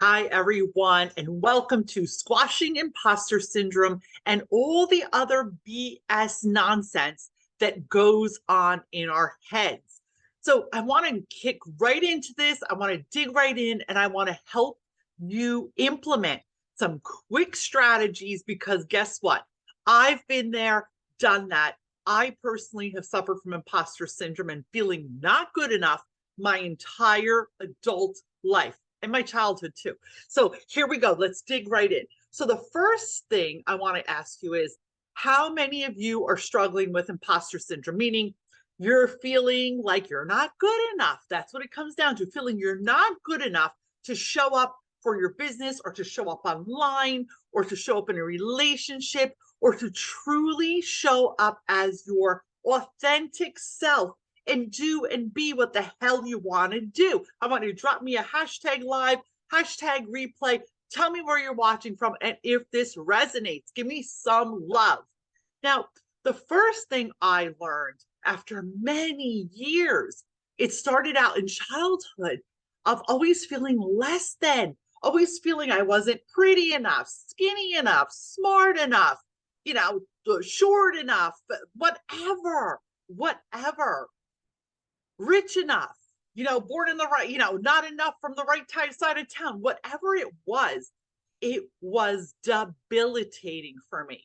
Hi, everyone, and welcome to Squashing Imposter Syndrome and all the other BS nonsense that goes on in our heads. So, I want to kick right into this. I want to dig right in and I want to help you implement some quick strategies because guess what? I've been there, done that. I personally have suffered from imposter syndrome and feeling not good enough my entire adult life and my childhood too. So here we go. Let's dig right in. So the first thing I want to ask you is how many of you are struggling with imposter syndrome, meaning you're feeling like you're not good enough? That's what it comes down to, feeling you're not good enough to show up for your business or to show up online or to show up in a relationship or to truly show up as your authentic self and do and be what the hell you want to do. I want you to drop me a hashtag live, hashtag replay. Tell me where you're watching from and if this resonates. Give me some love. Now, the first thing I learned after many years, it started out in childhood of always feeling less than, always feeling I wasn't pretty enough, skinny enough, smart enough, short enough, whatever, rich enough, born in the right, not enough from the right side of town, whatever it was debilitating for me.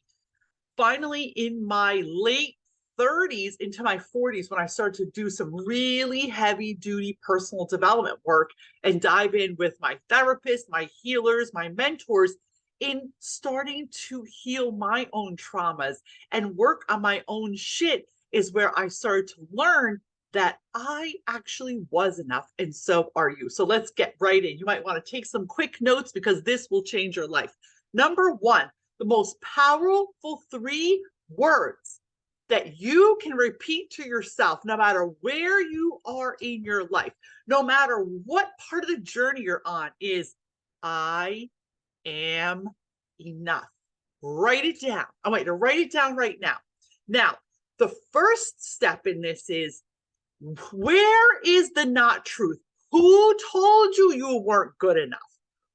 Finally, in my late 30s into my 40s, when I started to do some really heavy duty personal development work and dive in with my therapist, my healers, my mentors, in starting to heal my own traumas and work on my own shit, is where I started to learn that I actually was enough, and so are you. So let's get right in. You might want to take some quick notes because this will change your life. Number one, the most powerful 3 words that you can repeat to yourself, no matter where you are in your life, no matter what part of the journey you're on, is I am enough. Write it down. I want you to write it down right now. Now, the first step in this is, where is the not truth? Who told you you weren't good enough?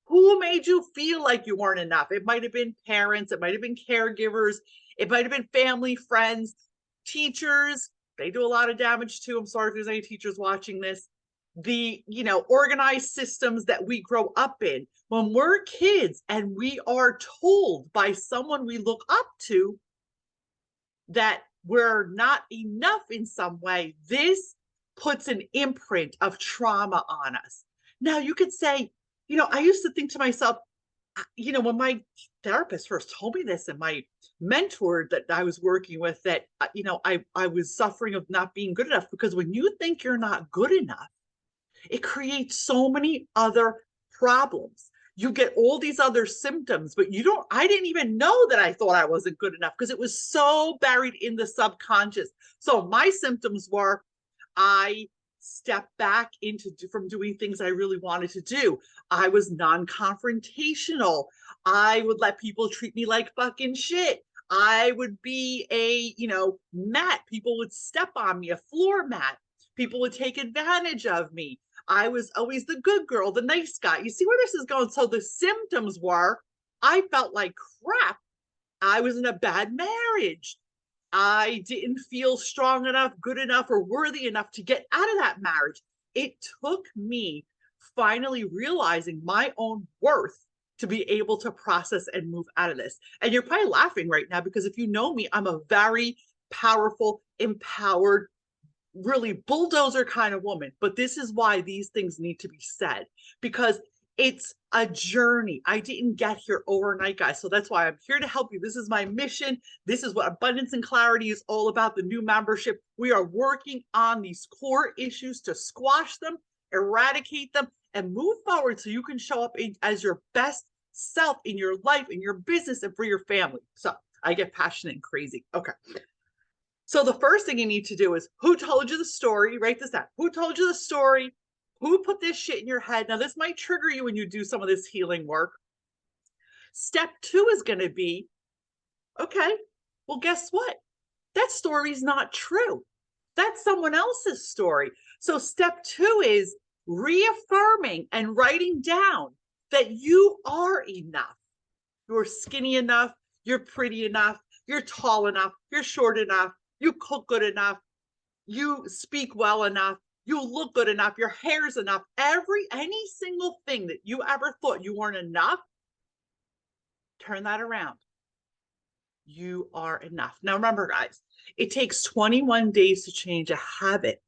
Who made you feel like you weren't enough? It might have been parents, it might have been caregivers, it might have been family, friends, teachers. They do a lot of damage too. I'm sorry if there's any teachers watching this. The organized systems that we grow up in. When we're kids and we are told by someone we look up to that we're not enough in some way, this puts an imprint of trauma on us. Now, you could say, I used to think to myself, when my therapist first told me this and my mentor that I was working with, that, I was suffering of not being good enough, because when you think you're not good enough, it creates so many other problems. You get all these other symptoms, but I didn't even know that I thought I wasn't good enough because it was so buried in the subconscious. So my symptoms were, I stepped back from doing things I really wanted to do. I was non-confrontational. I would let people treat me like fucking shit. I would be a, mat. People would step on me, a floor mat. People would take advantage of me. I was always the good girl, the nice guy. You see where this is going? So the symptoms were, I felt like crap. I was in a bad marriage. I didn't feel strong enough, good enough, or worthy enough to get out of that marriage. It took me finally realizing my own worth to be able to process and move out of this. And you're probably laughing right now because if you know me, I'm a very powerful, empowered, really bulldozer kind of woman. But this is why these things need to be said, because it's a journey. I didn't get here overnight, guys. So that's why I'm here to help you. This is my mission. This is what Abundance and Clarity is all about, the new membership. We are working on these core issues to squash them, eradicate them, and move forward so you can show up as your best self in your life, in your business, and for your family. So I get passionate and crazy. Okay. So the first thing you need to do is, who told you the story? Write this down. Who told you the story? Who put this shit in your head? Now, this might trigger you when you do some of this healing work. Step 2 is going to be, okay, well, guess what? That story's not true. That's someone else's story. So step 2 is reaffirming and writing down that you are enough. You're skinny enough, you're pretty enough, you're tall enough, you're short enough, you cook good enough, you speak well enough, you look good enough, your hair's enough. Any single thing that you ever thought you weren't enough, turn that around. You are enough. Now remember, guys, it takes 21 days to change a habit.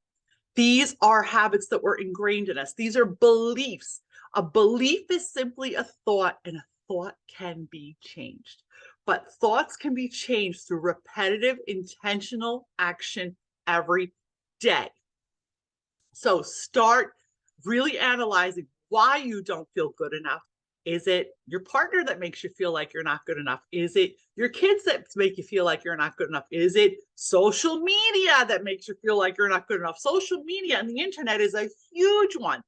These are habits that were ingrained in us. These are beliefs. A belief is simply a thought, and a thought can be changed. But thoughts can be changed through repetitive, intentional action every day. So start really analyzing why you don't feel good enough. Is it your partner that makes you feel like you're not good enough? Is it your kids that make you feel like you're not good enough? Is it social media that makes you feel like you're not good enough? Social media and the internet is a huge one.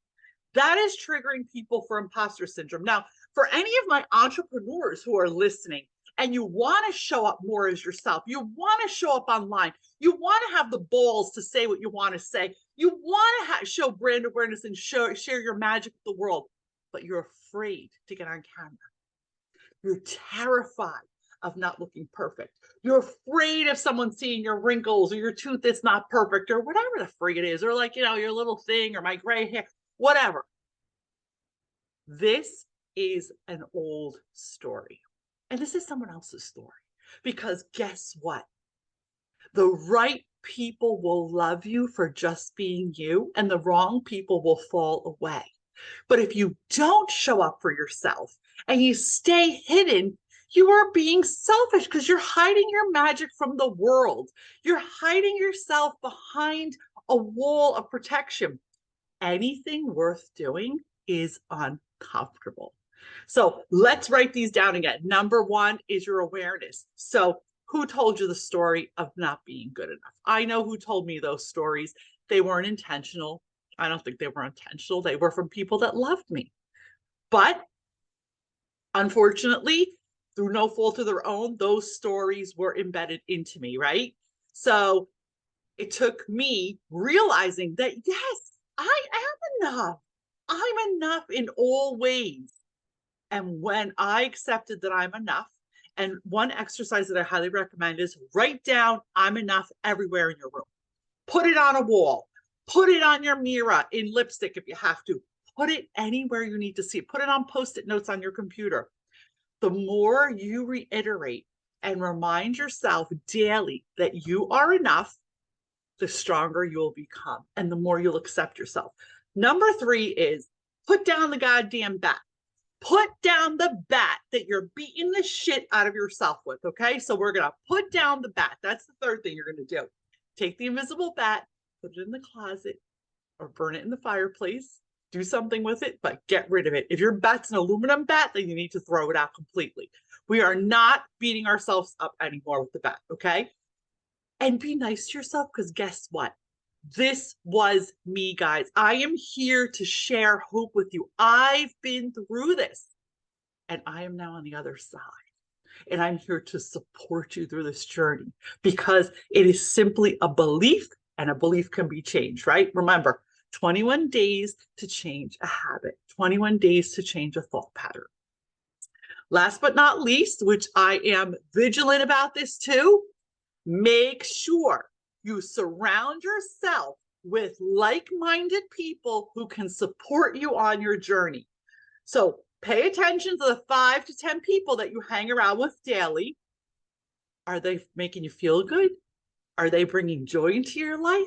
That is triggering people for imposter syndrome. Now, for any of my entrepreneurs who are listening and you want to show up more as yourself, you want to show up online, you want to have the balls to say what you want to say, you want to show brand awareness and share your magic with the world, but you're afraid to get on camera. You're terrified of not looking perfect. You're afraid of someone seeing your wrinkles or your tooth that's not perfect or whatever the frig it is, or like, your little thing or my gray hair, whatever. This is an old story. And this is someone else's story. Because guess what? The right people will love you for just being you, and the wrong people will fall away. But if you don't show up for yourself and you stay hidden, you are being selfish because you're hiding your magic from the world. You're hiding yourself behind a wall of protection. Anything worth doing is uncomfortable. So let's write these down again. Number one is your awareness. So who told you the story of not being good enough? I know who told me those stories. They weren't intentional. I don't think they were intentional. They were from people that loved me. But unfortunately, through no fault of their own, those stories were embedded into me, right? So it took me realizing that, yes, I am enough. I'm enough in all ways. And when I accepted that I'm enough, and one exercise that I highly recommend is write down I'm enough everywhere in your room. Put it on a wall. Put it on your mirror in lipstick if you have to. Put it anywhere you need to see it. Put it on Post-it notes on your computer. The more you reiterate and remind yourself daily that you are enough, the stronger you'll become and the more you'll accept yourself. Number 3 is put down the goddamn bat. Put down the bat that you're beating the shit out of yourself with, okay? So we're going to put down the bat. That's the third thing you're going to do. Take the invisible bat, put it in the closet, or burn it in the fireplace. Do something with it, but get rid of it. If your bat's an aluminum bat, then you need to throw it out completely. We are not beating ourselves up anymore with the bat, okay? And be nice to yourself, because guess what? This was me, guys. I am here to share hope with you. I've been through this, and I am now on the other side. And I'm here to support you through this journey because it is simply a belief, and a belief can be changed, right? Remember, 21 days to change a habit, 21 days to change a thought pattern. Last but not least, which I am vigilant about this too, make sure you surround yourself with like-minded people who can support you on your journey. So pay attention to the 5 to 10 people that you hang around with daily. Are they making you feel good? Are they bringing joy into your life?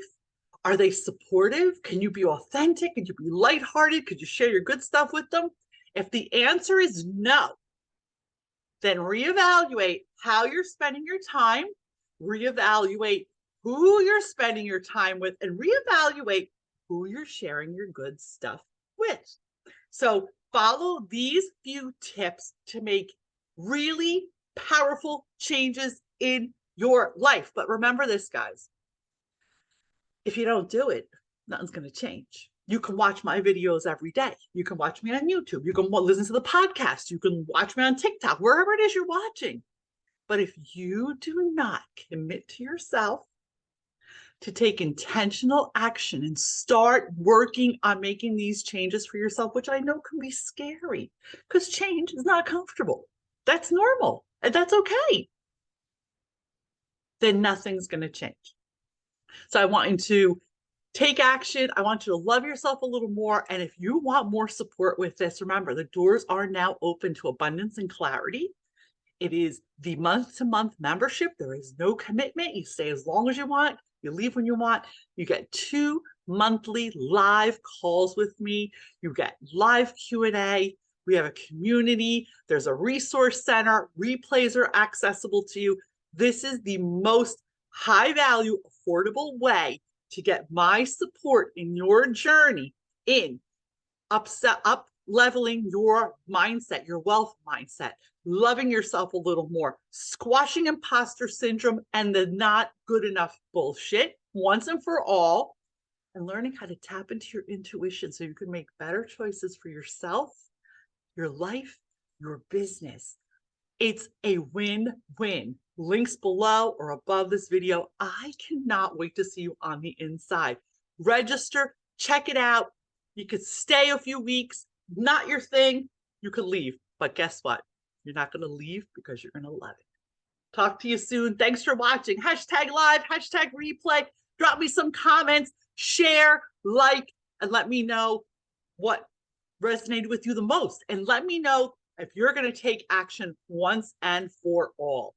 Are they supportive? Can you be authentic? Can you be lighthearted? Could you share your good stuff with them? If the answer is no, then reevaluate how you're spending your time, reevaluate who you're spending your time with, and reevaluate who you're sharing your good stuff with. So follow these few tips to make really powerful changes in your life. But remember this, guys. If you don't do it, nothing's going to change. You can watch my videos every day. You can watch me on YouTube. You can listen to the podcast. You can watch me on TikTok, wherever it is you're watching. But if you do not commit to yourself, to take intentional action and start working on making these changes for yourself, which I know can be scary because change is not comfortable. That's normal and that's okay. Then nothing's going to change. So I want you to take action. I want you to love yourself a little more. And if you want more support with this, remember the doors are now open to abundance and clarity. It is the month-to-month membership. There is no commitment. You stay as long as you want. You leave when you want. You get 2 monthly live calls with me. You get live Q&A. We have a community. There's a resource center. Replays are accessible to you. This is the most high-value, affordable way to get my support in your journey in up leveling your mindset, your wealth mindset, loving yourself a little more, squashing imposter syndrome and the not good enough bullshit once and for all, and learning how to tap into your intuition so you can make better choices for yourself, your life, your business. It's a win-win. Links below or above this video. I cannot wait to see you on the inside. Register, check it out. You could stay a few weeks. Not your thing, you could leave. But guess what? You're not going to leave because you're going to love it. Talk to you soon. Thanks for watching. Hashtag live, hashtag replay. Drop me some comments, share, like, and let me know what resonated with you the most. And let me know if you're going to take action once and for all.